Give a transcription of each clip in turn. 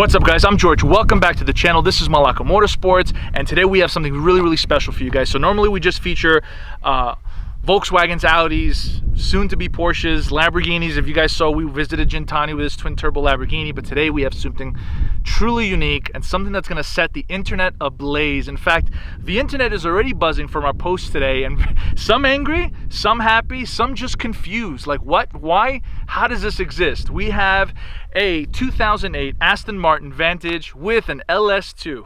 What's up, guys? I'm George. Welcome back to the channel. This is Malaka Motorsports, and today we have something really special for you guys. So normally we just feature Volkswagens, Audis, soon to be Porsches, Lamborghinis. If you guys saw, we visited Gintani with his twin turbo Lamborghini, but today we have something truly unique and something that's going to set the internet ablaze. In fact, the internet is already buzzing from our posts today, and some angry, some happy, some just confused. Like, what? Why? How does this exist? We have a 2008 Aston Martin Vantage with an LS2.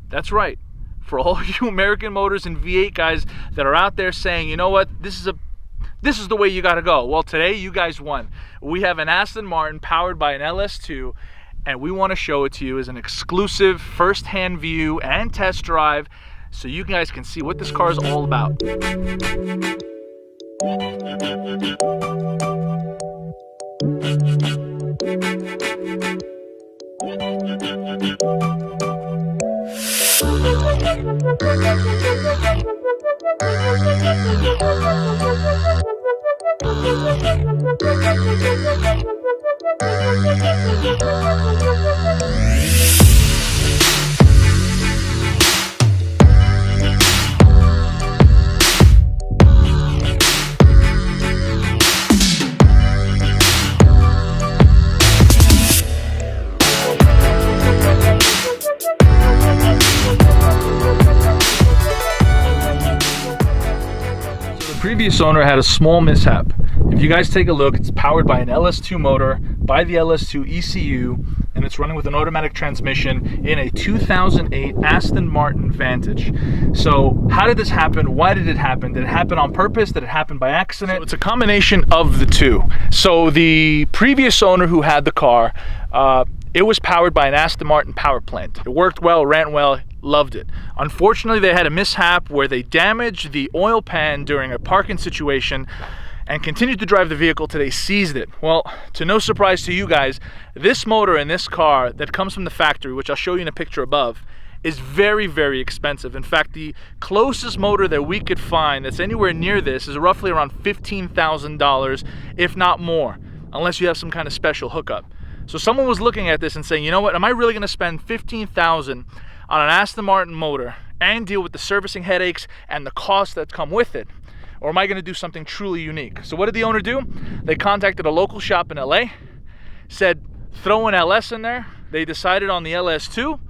That's right. For all you American Motors and V8 guys that are out there saying, you know what, this is the way you got to go. Well, today you guys won. We have an Aston Martin powered by an LS2, and we want to show it to you as an exclusive first-hand view and test drive so you guys can see what this car is all about. Previous owner had a small mishap. If you guys take a look, it's powered by an LS2 motor, by the LS2 ECU, and it's running with an automatic transmission in a 2008 Aston Martin Vantage. So how did this happen? Why did it happen? Did it happen on purpose? Did it happen by accident? So it's a combination of the two. So the previous owner who had the car, it was powered by an Aston Martin power plant. It worked well, ran well, loved it. Unfortunately, they had a mishap where they damaged the oil pan during a parking situation and continued to drive the vehicle till they seized it. Well, to no surprise to you guys, this motor in this car that comes from the factory, which I'll show you in a picture above, is very expensive. In fact, the closest motor that we could find that's anywhere near this is roughly around $15,000, if not more, unless you have some kind of special hookup. So someone was looking at this and saying, you know what, am I really gonna spend $15,000 on an Aston Martin motor and deal with the servicing headaches and the costs that come with it? Or am I gonna do something truly unique? So what did the owner do? They contacted a local shop in LA, said throw an LS in there. They decided on the LS2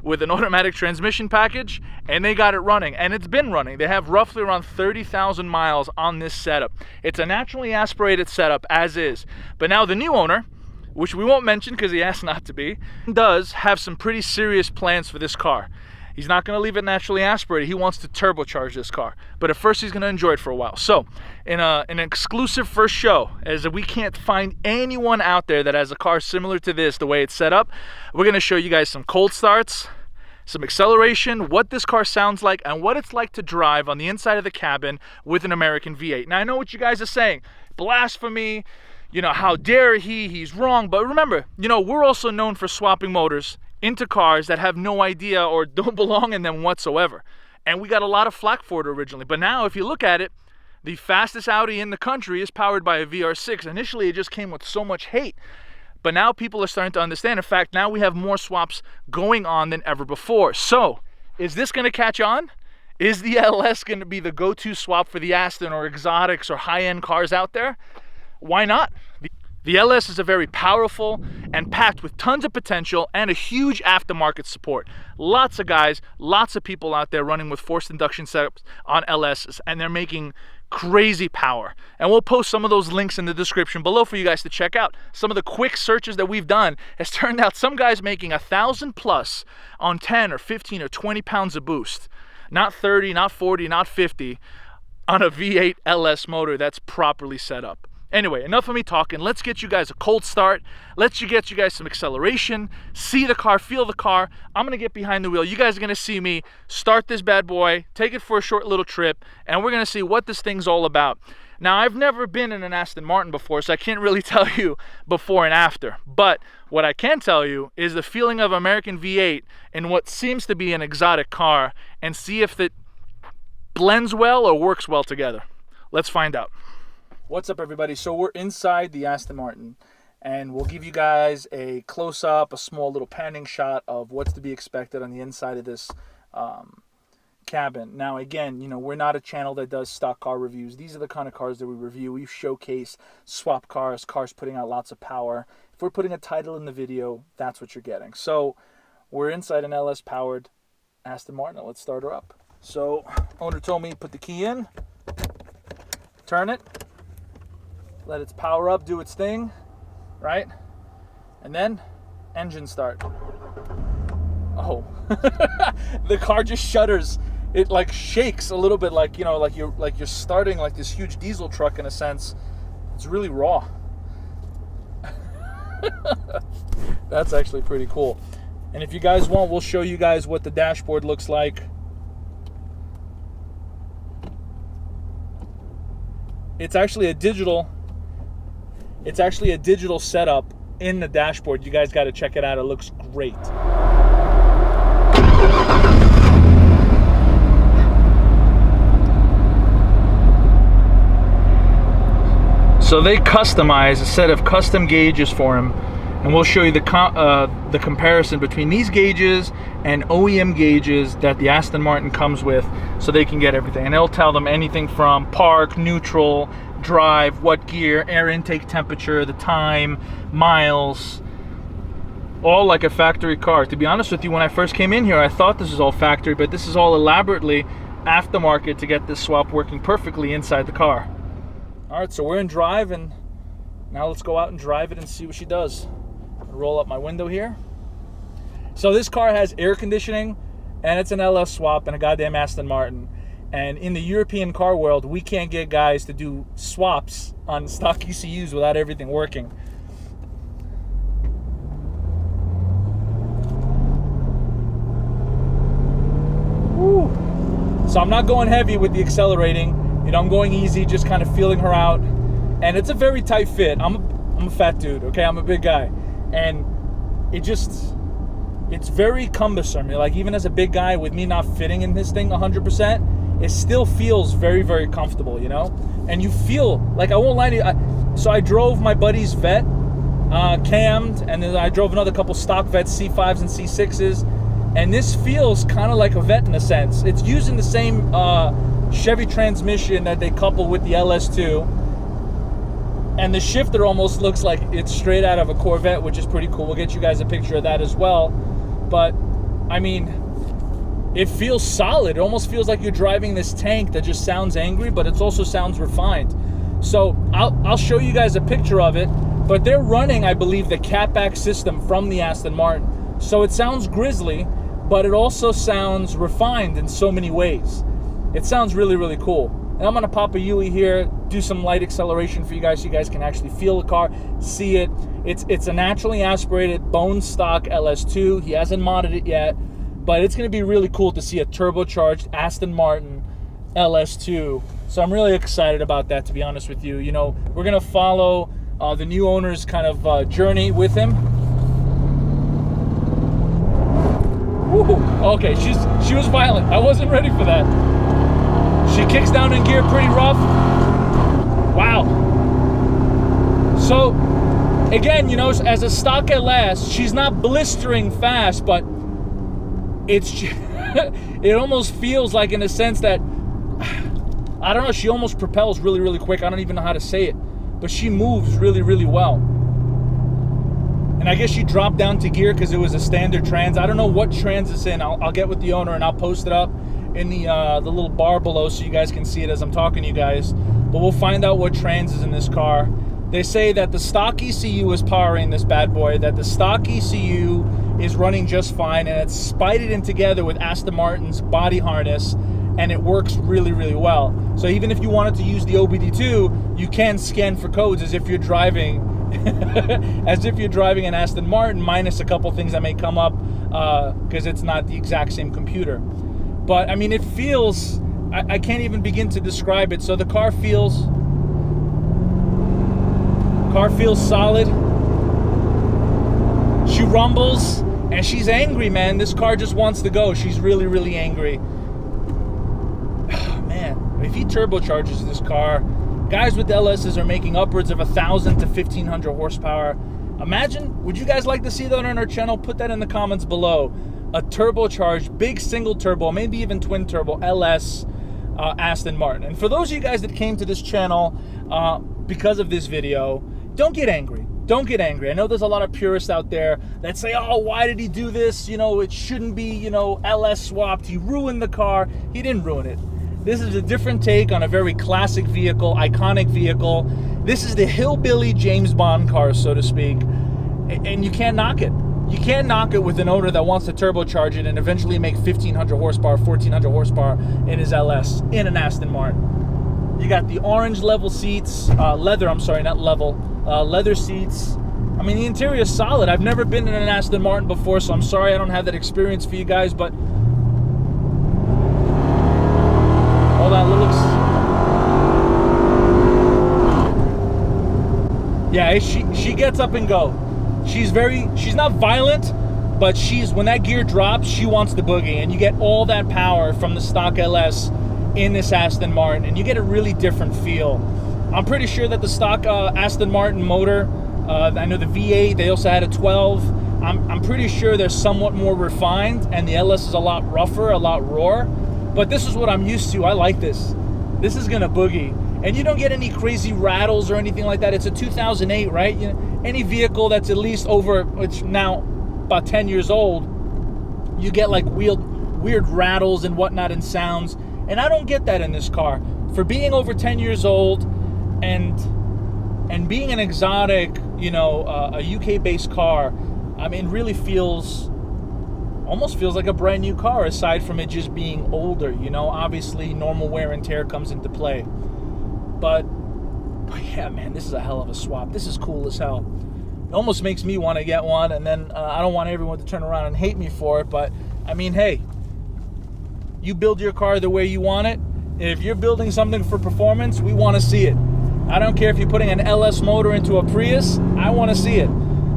with an automatic transmission package, and they got it running, and it's been running. They have roughly around 30,000 miles on this setup. It's a naturally aspirated setup as is, but now the new owner, which we won't mention because he asked not to be, does have some pretty serious plans for this car. He's not going to leave it naturally aspirated. He wants to turbocharge this car, but at first he's going to enjoy it for a while. So in an exclusive first show, as we can't find anyone out there that has a car similar to this, the way it's set up, we're going to show you guys some cold starts, some acceleration, what this car sounds like, and what it's like to drive on the inside of the cabin with an American V8. Now I know what you guys are saying, blasphemy, you know, how dare he's wrong. But remember, you know, we're also known for swapping motors into cars that have no idea or don't belong in them whatsoever. And we got a lot of flack for it originally. But now if you look at it, the fastest Audi in the country is powered by a VR6. Initially, it just came with so much hate. But now people are starting to understand. In fact, now we have more swaps going on than ever before. So is this going to catch on? Is the LS going to be the go-to swap for the Aston or exotics or high-end cars out there? Why not? The LS is a very powerful and packed with tons of potential and a huge aftermarket support. Lots of guys, lots of people out there running with forced induction setups on LSs, and they're making crazy power. And we'll post some of those links in the description below for you guys to check out. Some of the quick searches that we've done has turned out some guys making 1,000 plus on 10 or 15 or 20 pounds of boost. Not 30, not 40, not 50 on a V8 LS motor that's properly set up. Anyway, enough of me talking. Let's get you guys a cold start. Let's get you guys some acceleration. See the car, feel the car. I'm going to get behind the wheel. You guys are going to see me start this bad boy, take it for a short little trip, and we're going to see what this thing's all about. Now, I've never been in an Aston Martin before, so I can't really tell you before and after. But what I can tell you is the feeling of American V8 in what seems to be an exotic car, and see if it blends well or works well together. Let's find out. What's up, everybody? So we're inside the Aston Martin, and we'll give you guys a close-up, a small little panning shot of what's to be expected on the inside of this cabin. Now, again, you know, we're not a channel that does stock car reviews. These are the kind of cars that we review. We showcase swap cars, cars putting out lots of power. If we're putting a title in the video, that's what you're getting. So we're inside an LS powered Aston Martin. Let's start her up. So owner told me put the key in, turn it, let its power up, do its thing, right? And then engine start. Oh, the car just shudders. It like shakes a little bit, like, you know, like you're starting like this huge diesel truck in a sense. It's really raw. That's actually pretty cool. And if you guys want, we'll show you guys what the dashboard looks like. It's actually a digital setup in the dashboard. You guys got to check it out. It looks great. So they customize a set of custom gauges for him, and we'll show you the comparison between these gauges and OEM gauges that the Aston Martin comes with, so they can get everything. And they'll tell them anything from park, neutral, drive, what gear, air intake temperature, the time, miles, all like a factory car. To be honest with you, when I first came in here, I thought this was all factory, but this is all elaborately aftermarket to get this swap working perfectly inside the car. All right, so we're in drive, and now let's go out and drive it and see what she does. I'll roll up my window here. So this car has air conditioning, and it's an LS swap and a goddamn Aston Martin. And in the European car world, we can't get guys to do swaps on stock ECUs without everything working. Woo. So I'm not going heavy with the accelerating. You know, I'm going easy, just kind of feeling her out. And it's a very tight fit. I'm a fat dude, okay? I'm a big guy. And it's very cumbersome. Like, even as a big guy, with me not fitting in this thing 100%, it still feels very, very comfortable, you know? And you feel, like, I won't lie to you. So I drove my buddy's Vet, cammed, and then I drove another couple stock Vets, C5s and C6s. And this feels kind of like a Vet in a sense. It's using the same Chevy transmission that they couple with the LS2, and the shifter almost looks like it's straight out of a Corvette, which is pretty cool. We'll get you guys a picture of that as well. But I mean, it feels solid. It almost feels like you're driving this tank that just sounds angry, but it also sounds refined. So I'll show you guys a picture of it, but they're running, I believe, the catback system from the Aston Martin. So it sounds grizzly, but it also sounds refined in so many ways. It sounds really, really cool. And I'm gonna pop a UE here, do some light acceleration for you guys so you guys can actually feel the car, see it. It's a naturally aspirated bone stock LS2. He hasn't modded it yet, but it's gonna be really cool to see a turbocharged Aston Martin LS2. So I'm really excited about that, to be honest with you. You know, we're gonna follow the new owner's kind of journey with him. Woo! Okay, she was violent. I wasn't ready for that. She kicks down in gear pretty rough. Wow. So, again, you know, as a stock LS, she's not blistering fast, but it's it almost feels like, in a sense that, I don't know, she almost propels really, really quick. I don't even know how to say it, but she moves really, really well. And I guess she dropped down to gear because it was a standard trans. I don't know what trans it's in. I'll get with the owner and I'll post it up in the little bar below so you guys can see it as I'm talking to you guys. But we'll find out what trans is in this car. They say that the stock ECU is powering this bad boy, that the stock ECU is running just fine, and it's spited in together with Aston Martin's body harness, and it works really, really well. So even if you wanted to use the OBD2, you can scan for codes as if you're driving an Aston Martin, minus a couple things that may come up because it's not the exact same computer. But I mean, it feels, I can't even begin to describe it. So the car feels solid. She rumbles and she's angry, man. This car just wants to go. She's really, really angry. Oh, man, if he turbocharges this car, Guys with LSs are making upwards of 1,000 to 1,500 horsepower. Imagine, would you guys like to see that on our channel? Put that in the comments below. A turbocharged, big single turbo, maybe even twin turbo LS Aston Martin. And for those of you guys that came to this channel because of this video, don't get angry. Don't get angry. I know there's a lot of purists out there that say, oh, why did he do this? You know, it shouldn't be, you know, LS swapped. He ruined the car. He didn't ruin it. This is a different take on a very classic vehicle, iconic vehicle. This is the hillbilly James Bond car, so to speak. And you can't knock it. You can't knock it with an owner that wants to turbocharge it and eventually make 1,500 horsepower, 1,400 horsepower in his LS, in an Aston Martin. You got the orange leather seats, leather seats. I mean, the interior is solid. I've never been in an Aston Martin before, so I'm sorry I don't have that experience for you guys, but all that looks... Yeah, she gets up and go. She's not violent, but when that gear drops, she wants the boogie, and you get all that power from the stock LS in this Aston Martin, and you get a really different feel. I'm pretty sure that the stock Aston Martin motor, I know the V8, they also had a 12. I'm pretty sure they're somewhat more refined, and the LS is a lot rougher, a lot rawer. But this is what I'm used to. I like this. This is gonna boogie. And you don't get any crazy rattles or anything like that. It's a 2008, right? You know, any vehicle that's at least over, it's now about 10 years old, you get like weird rattles and whatnot and sounds. And I don't get that in this car. For being over 10 years old and being an exotic, you know, a UK-based car, I mean, really almost feels like a brand new car, aside from it just being older, you know. Obviously, normal wear and tear comes into play. But yeah, man, this is a hell of a swap. This is cool as hell. It almost makes me want to get one, and then I don't want everyone to turn around and hate me for it, but I mean, hey, you build your car the way you want it. If you're building something for performance, we want to see it. I don't care if you're putting an LS motor into a Prius, I want to see it.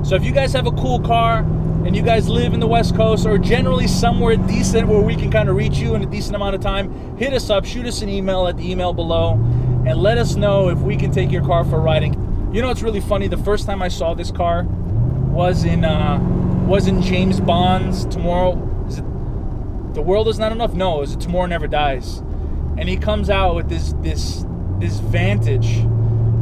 So if you guys have a cool car and you guys live in the West Coast or generally somewhere decent where we can kind of reach you in a decent amount of time, hit us up, shoot us an email at the email below, and let us know if we can take your car for riding. You know, it's really funny. The first time I saw this car was in James Bond's Tomorrow. Is it The World Is Not Enough? No, is it Tomorrow Never Dies? And he comes out with this Vantage.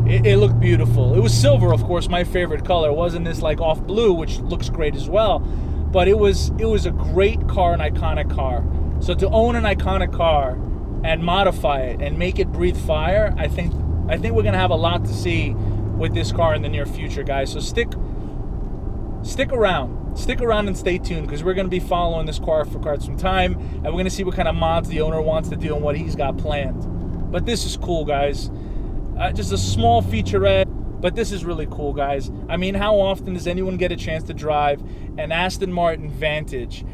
It looked beautiful. It was silver, of course, my favorite color. It wasn't this like off blue, which looks great as well. But it was a great car, an iconic car. So to own an iconic car and modify it and make it breathe fire, I think we're gonna have a lot to see with this car in the near future, guys. So stick around and stay tuned, because we're gonna be following this car for quite some time, and we're gonna see what kind of mods the owner wants to do and what he's got planned. But this is cool, guys. Just a small featurette, but this is really cool, guys. I mean, how often does anyone get a chance to drive an Aston Martin Vantage,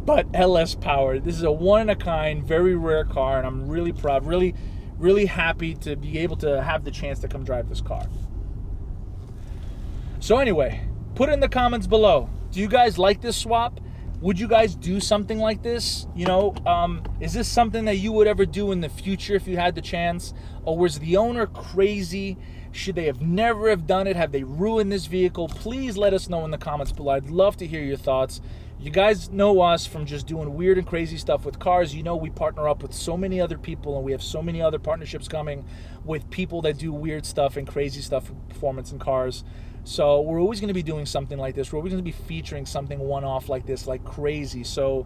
but LS powered? This is a one-in-a-kind, very rare car, and I'm really proud, really happy to be able to have the chance to come drive this car. So anyway, put it in the comments below. Do you guys like this swap? Would you guys do something like this? You know, is this something that you would ever do in the future if you had the chance? Or was the owner crazy? Should they have never have done it? Have they ruined this vehicle? Please let us know in the comments below. I'd love to hear your thoughts. You guys know us from just doing weird and crazy stuff with cars. You know, we partner up with so many other people, and we have so many other partnerships coming with people that do weird stuff and crazy stuff with performance in cars. So we're always going to be doing something like this. We're always going to be featuring something one-off like this, like crazy. So,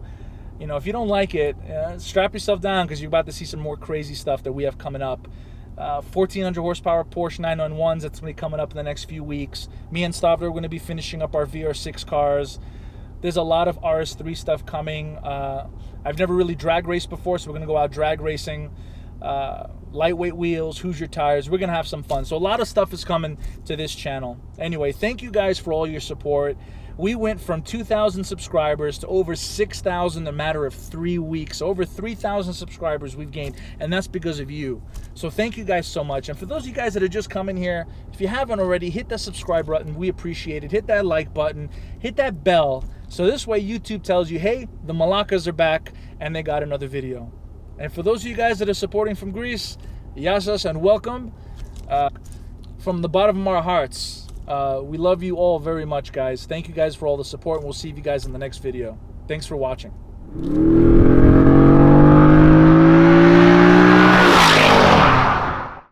you know, if you don't like it, strap yourself down, because you're about to see some more crazy stuff that we have coming up. 1,400 horsepower Porsche 991s, that's going to be coming up in the next few weeks. Me and Stavro are going to be finishing up our VR6 cars. There's a lot of RS3 stuff coming. I've never really drag raced before, so we're going to go out drag racing. Lightweight wheels, Hoosier tires. We're going to have some fun. So a lot of stuff is coming to this channel. Anyway, thank you guys for all your support. We went from 2,000 subscribers to over 6,000 in a matter of 3 weeks. Over 3,000 subscribers we've gained, and that's because of you. So thank you guys so much. And for those of you guys that are just coming here, if you haven't already, hit that subscribe button. We appreciate it. Hit that like button. Hit that bell. So this way YouTube tells you, hey, the Malakas are back and they got another video. And for those of you guys that are supporting from Greece, yasas and welcome. From the bottom of our hearts, we love you all very much, guys. Thank you guys for all the support, and we'll see you guys in the next video. Thanks for watching.